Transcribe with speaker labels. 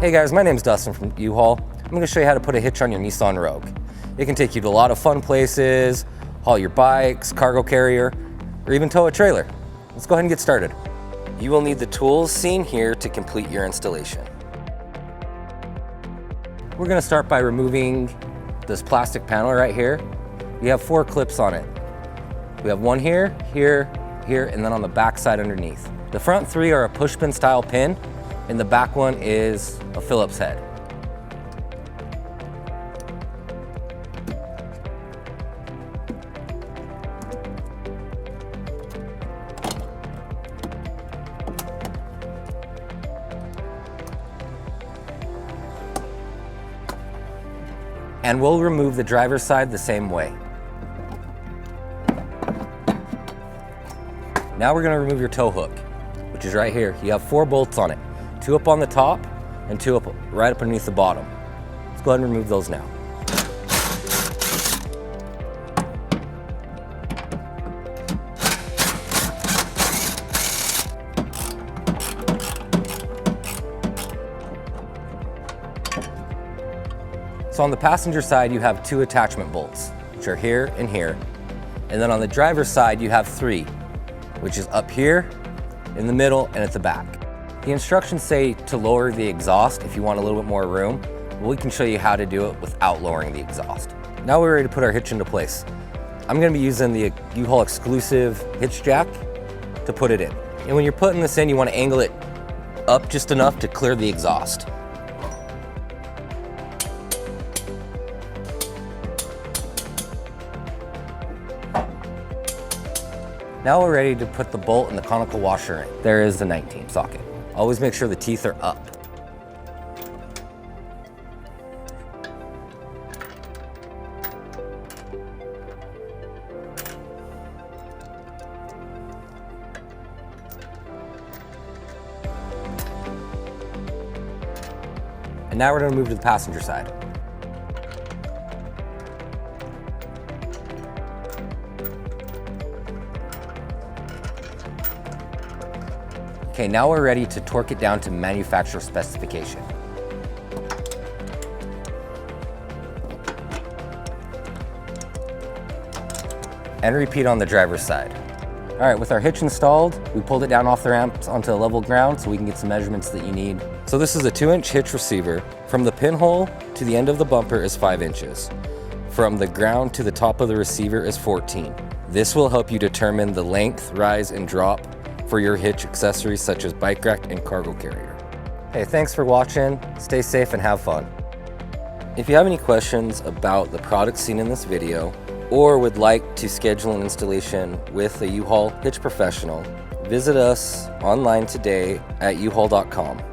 Speaker 1: Hey guys, my name's Dustin from U-Haul. I'm going to show you how to put a hitch on your Nissan Rogue. It can take you to a lot of fun places, haul your bikes, cargo carrier, or even tow a trailer. Let's go ahead and get started. You will need the tools seen here to complete your installation. We're going to start by removing this plastic panel right here. You have 4 clips on it. We have one here, here, here, and then on the back side underneath. The front 3 are a push pin style pin, and the back one is a Phillips head. And we'll remove the driver's side the same way. Now we're going to remove your tow hook, which is right here. You have 4 bolts on it, 2 up on the top and 2 up right up underneath the bottom. Let's go ahead and remove those now. So on the passenger side, you have 2 attachment bolts, which are here and here. And then on the driver's side, you have 3, which is up here, in the middle, and at the back. The instructions say to lower the exhaust if you want a little bit more room. But we can show you how to do it without lowering the exhaust. Now we're ready to put our hitch into place. I'm going to be using the U-Haul exclusive hitch jack to put it in. And when you're putting this in, you want to angle it up just enough to clear the exhaust. Now we're ready to put the bolt and the conical washer in. There is the 19 socket. Always make sure the teeth are up. And now we're going to move to the passenger side. Okay, now we're ready to torque it down to manufacturer specification. And repeat on the driver's side. All right, with our hitch installed, we pulled it down off the ramps onto level ground so we can get some measurements that you need. So this is a 2-inch hitch receiver. From the pinhole to the end of the bumper is 5 inches. From the ground to the top of the receiver is 14. This will help you determine the length, rise, and drop for your hitch accessories such as bike rack and cargo carrier. Hey, thanks for watching. Stay safe and have fun. If you have any questions about the products seen in this video or would like to schedule an installation with a U-Haul Hitch Professional, visit us online today at uhaul.com.